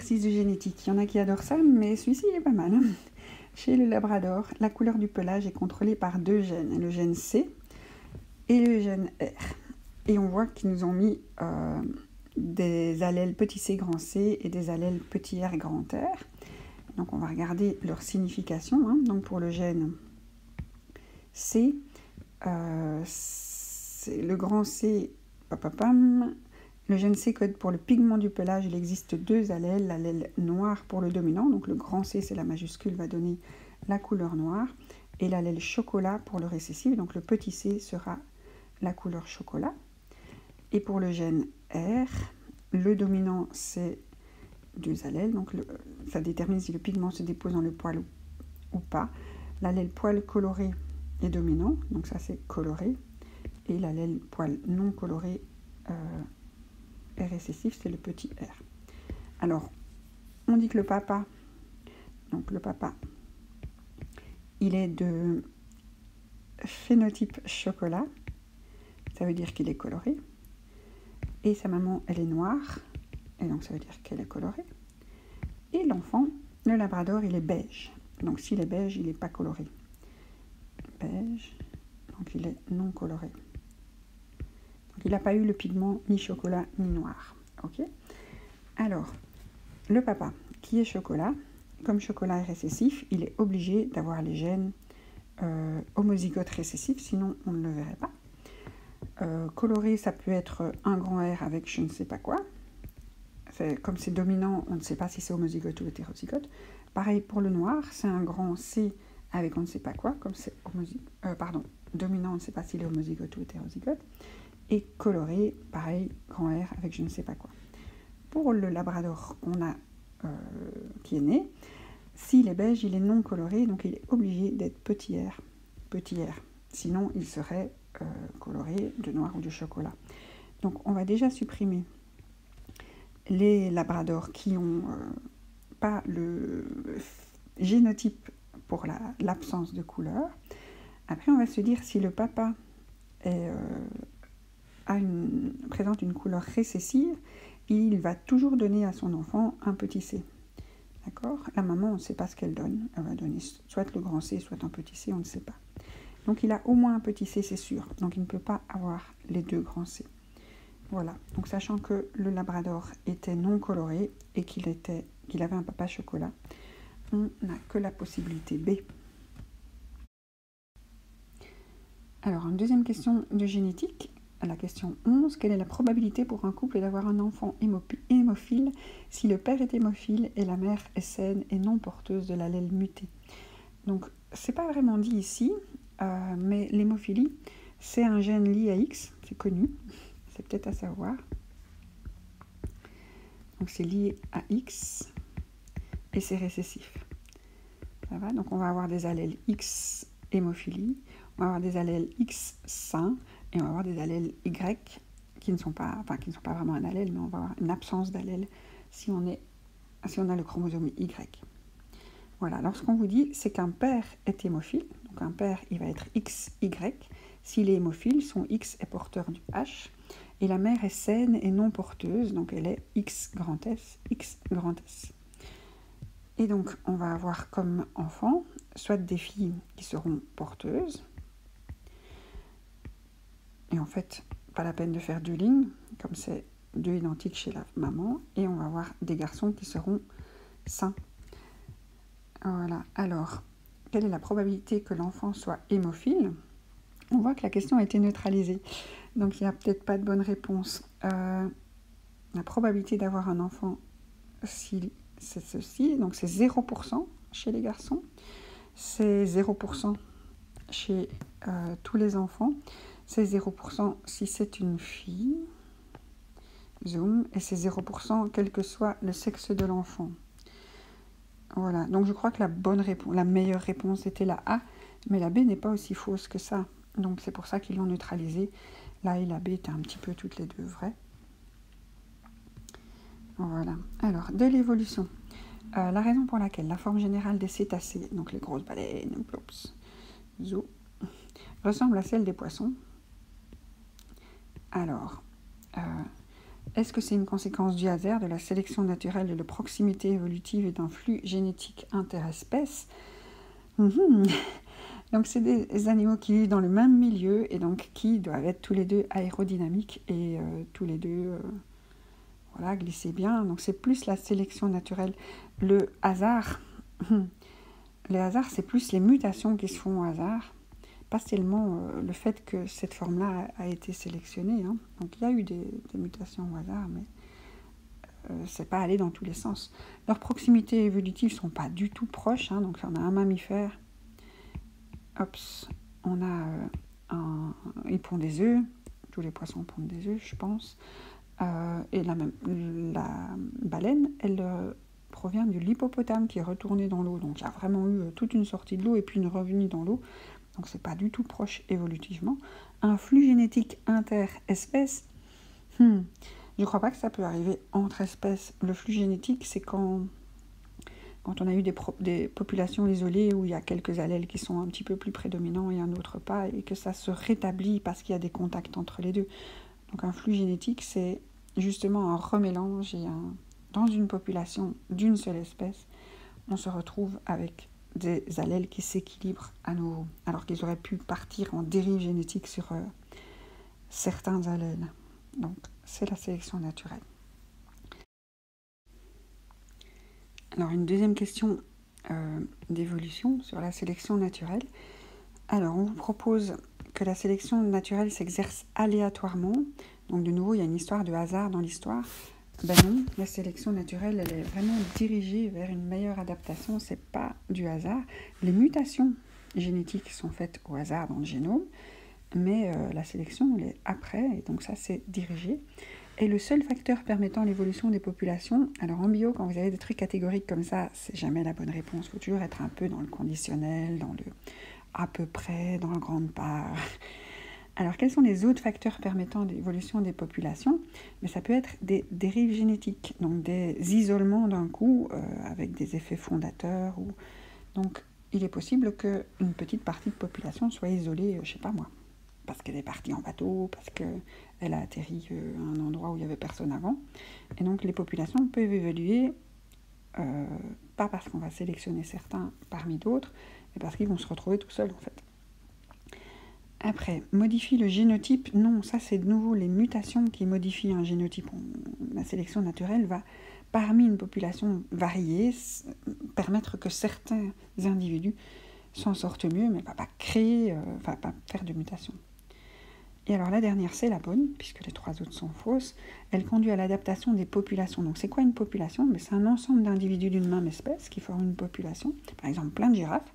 exercice de génétique. Il y en a qui adorent ça, mais celui-ci il est pas mal. Chez le labrador, la couleur du pelage est contrôlée par deux gènes, le gène C et le gène R. Et on voit qu'ils nous ont mis des allèles petit c grand C et des allèles petit r grand R. Donc on va regarder leur signification. Donc pour le gène C, le grand C, le gène C code pour le pigment du pelage. Il existe deux allèles, l'allèle noir pour le dominant, donc le grand C c'est la majuscule, va donner la couleur noire, et l'allèle chocolat pour le récessif, donc le petit c sera la couleur chocolat. Et pour le gène R, le dominant c'est deux allèles, donc ça détermine si le pigment se dépose dans le poil ou pas. L'allèle poil coloré est dominant, donc ça c'est coloré, et l'allèle poil non coloré est récessif, c'est le petit r. Alors, on dit que le papa, il est de phénotype chocolat, ça veut dire qu'il est coloré, et sa maman, elle est noire, et donc ça veut dire qu'elle est colorée. Et l'enfant, le labrador, il est beige. Donc s'il est beige, il n'est pas coloré. Beige, donc il est non coloré. Donc il n'a pas eu le pigment ni chocolat ni noir. Ok. Alors, le papa, qui est chocolat, comme chocolat est récessif, il est obligé d'avoir les gènes homozygotes récessifs, sinon on ne le verrait pas. Coloré, ça peut être un grand R avec je ne sais pas quoi. Comme c'est dominant, on ne sait pas si c'est homozygote ou hétérozygote. Pareil pour le noir, c'est un grand C avec on ne sait pas quoi, comme c'est dominant, on ne sait pas s'il est homozygote ou hétérozygote. Et coloré, pareil, grand R avec je ne sais pas quoi. Pour le labrador qu'on a, qui est né, s'il est beige, il est non coloré, donc il est obligé d'être petit r. Sinon, il serait coloré de noir ou de chocolat. Donc, on va déjà supprimer les labradors qui n'ont pas le génotype pour l'absence de couleur. Après, on va se dire si le papa présente une couleur récessive, il va toujours donner à son enfant un petit c. D'accord ? La maman, on ne sait pas ce qu'elle donne. Elle va donner soit le grand C, soit un petit c, on ne sait pas. Donc il a au moins un petit c, c'est sûr. Donc il ne peut pas avoir les deux grands C. Voilà. Donc sachant que le labrador était non coloré et qu'il avait un papa chocolat, on n'a que la possibilité B. Alors, une deuxième question de génétique. À la question 11, quelle est la probabilité pour un couple d'avoir un enfant hémophile si le père est hémophile et la mère est saine et non porteuse de l'allèle muté? Donc, c'est pas vraiment dit ici, mais l'hémophilie, c'est un gène lié à X, c'est connu, c'est peut-être à savoir. Donc, c'est lié à X et c'est récessif. Ça va? Donc, on va avoir des allèles X hémophilie, on va avoir des allèles X sains, et on va avoir des allèles Y qui ne sont pas vraiment un allèle, mais on va avoir une absence d'allèle si on a le chromosome Y. Voilà, alors ce qu'on vous dit, c'est qu'un père est hémophile, donc un père, il va être XY. S'il est hémophile, son X est porteur du H, et la mère est saine et non porteuse, donc elle est X grand S, X grand S. Et donc, on va avoir comme enfant, soit des filles qui seront porteuses, et en fait, pas la peine de faire deux lignes, comme c'est deux identiques chez la maman, et on va avoir des garçons qui seront sains. Voilà, alors, quelle est la probabilité que l'enfant soit hémophile? On voit que la question a été neutralisée, donc il n'y a peut-être pas de bonne réponse. La probabilité d'avoir un enfant, si c'est ceci, donc c'est 0% chez les garçons, c'est 0% chez tous les enfants, c'est 0% si c'est une fille, zoom, et c'est 0% quel que soit le sexe de l'enfant. Voilà, donc je crois que la meilleure réponse était la A, mais la B n'est pas aussi fausse que ça. Donc c'est pour ça qu'ils l'ont neutralisée. La A et la B étaient un petit peu toutes les deux vraies. Voilà, alors de l'évolution. La raison pour laquelle la forme générale des cétacés, donc les grosses baleines, zoo, ressemble à celle des poissons. Alors, Est-ce que c'est une conséquence du hasard, de la sélection naturelle, de la proximité évolutive et d'un flux génétique interespèces? Donc c'est des animaux qui vivent dans le même milieu et donc qui doivent être tous les deux aérodynamiques et tous les deux voilà, glisser bien. Donc c'est plus la sélection naturelle. Le hasard, le hasard, c'est plus les mutations qui se font au hasard, pas seulement le fait que cette forme-là a été sélectionnée. Hein. Donc il y a eu des mutations au hasard, mais c'est pas allé dans tous les sens. Leurs proximités évolutives sont pas du tout proches. Hein. Donc on a un mammifère, on a ils pondent des œufs. Tous les poissons pondent des œufs, je pense. Et la baleine, elle provient de l'hippopotame qui est retourné dans l'eau. Donc il y a vraiment eu toute une sortie de l'eau et puis une revenue dans l'eau. Donc c'est pas du tout proche évolutivement. Un flux génétique interespèce, je crois pas que ça peut arriver entre espèces. Le flux génétique, c'est quand on a eu des populations isolées où il y a quelques allèles qui sont un petit peu plus prédominants et un autre pas, et que ça se rétablit parce qu'il y a des contacts entre les deux. Donc un flux génétique, c'est justement un remélange et dans une population d'une seule espèce, on se retrouve avec des allèles qui s'équilibrent à nouveau, alors qu'ils auraient pu partir en dérive génétique sur certains allèles. Donc c'est la sélection naturelle. Alors une deuxième question d'évolution sur la sélection naturelle. Alors on vous propose que la sélection naturelle s'exerce aléatoirement. Donc de nouveau, il y a une histoire de hasard dans l'histoire. Ben non, la sélection naturelle, elle est vraiment dirigée vers une meilleure adaptation, c'est pas du hasard. Les mutations génétiques sont faites au hasard dans le génome, mais la sélection, elle est après, et donc ça, c'est dirigé. Et le seul facteur permettant l'évolution des populations, alors en bio, quand vous avez des trucs catégoriques comme ça, c'est jamais la bonne réponse. Il faut toujours être un peu dans le conditionnel, dans le à peu près, dans la grande part. Alors, quels sont les autres facteurs permettant l'évolution des populations? Mais ça peut être des dérives génétiques, donc des isolements d'un coup avec des effets fondateurs. Donc, il est possible qu'une petite partie de population soit isolée, je sais pas moi, parce qu'elle est partie en bateau, parce qu'elle a atterri à un endroit où il n'y avait personne avant. Et donc, les populations peuvent évoluer, pas parce qu'on va sélectionner certains parmi d'autres, mais parce qu'ils vont se retrouver tout seuls, en fait. Après, modifie le génotype. Non, ça c'est de nouveau les mutations qui modifient un génotype. La sélection naturelle va, parmi une population variée, permettre que certains individus s'en sortent mieux, mais va pas créer, va pas faire de mutation. Et alors la dernière, c'est la bonne, puisque les trois autres sont fausses. Elle conduit à l'adaptation des populations. Donc c'est quoi une population? C'est un ensemble d'individus d'une même espèce qui forment une population. Par exemple, plein de girafes.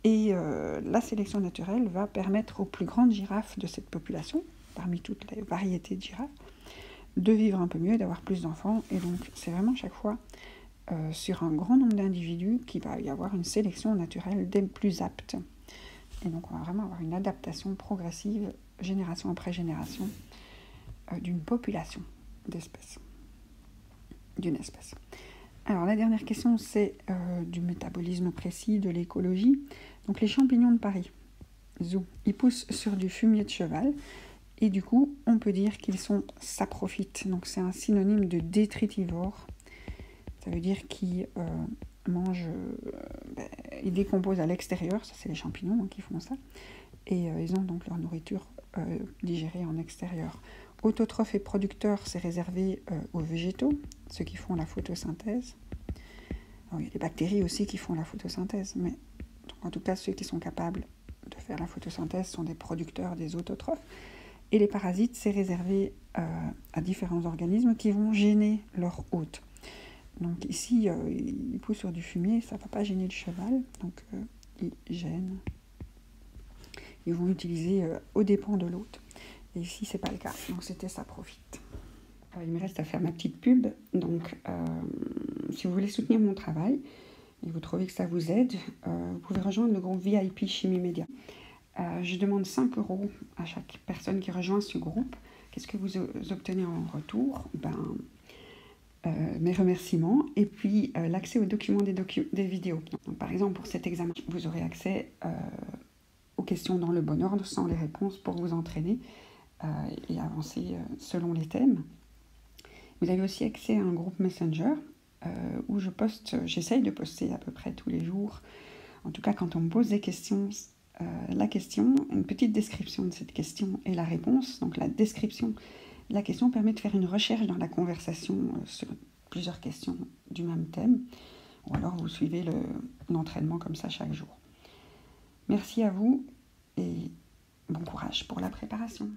Et la sélection naturelle va permettre aux plus grandes girafes de cette population, parmi toutes les variétés de girafes, de vivre un peu mieux, d'avoir plus d'enfants. Et donc, c'est vraiment chaque fois sur un grand nombre d'individus qu'il va y avoir une sélection naturelle des plus aptes. Et donc, on va vraiment avoir une adaptation progressive, génération après génération, d'une population d'espèces, d'une espèce. Alors, la dernière question, c'est du métabolisme précis, de l'écologie. Donc, les champignons de Paris, ils poussent sur du fumier de cheval. Et du coup, on peut dire qu'ils sont saprophytes. Donc, c'est un synonyme de détritivore. Ça veut dire qu'ils mangent, ils décomposent à l'extérieur. Ça, c'est les champignons qui font ça. Et ils ont donc leur nourriture digérée en extérieur. Autotrophes et producteurs, c'est réservé aux végétaux, ceux qui font la photosynthèse. Alors, il y a des bactéries aussi qui font la photosynthèse, mais en tout cas, ceux qui sont capables de faire la photosynthèse sont des producteurs des autotrophes. Et les parasites, c'est réservé à différents organismes qui vont gêner leur hôte. Donc ici, ils poussent sur du fumier, ça ne va pas gêner le cheval, donc ils gênent. Ils vont utiliser aux dépens de l'hôte. Et ici, c'est pas le cas. Donc, c'était saprophyte. Alors, il me reste à faire ma petite pub. Donc, si vous voulez soutenir mon travail et vous trouvez que ça vous aide, vous pouvez rejoindre le groupe VIP Chimie Média. Je demande 5 € à chaque personne qui rejoint ce groupe. Qu'est-ce que vous obtenez en retour? Mes remerciements et puis l'accès aux documents des vidéos. Donc, par exemple, pour cet examen, vous aurez accès aux questions dans le bon ordre, sans les réponses, pour vous entraîner et avancer selon les thèmes. Vous avez aussi accès à un groupe Messenger où j'essaye de poster à peu près tous les jours. En tout cas, quand on me pose des questions, la question, une petite description de cette question et la réponse. Donc la description, la question permet de faire une recherche dans la conversation sur plusieurs questions du même thème. Ou alors vous suivez l'entraînement comme ça chaque jour. Merci à vous et bon courage pour la préparation.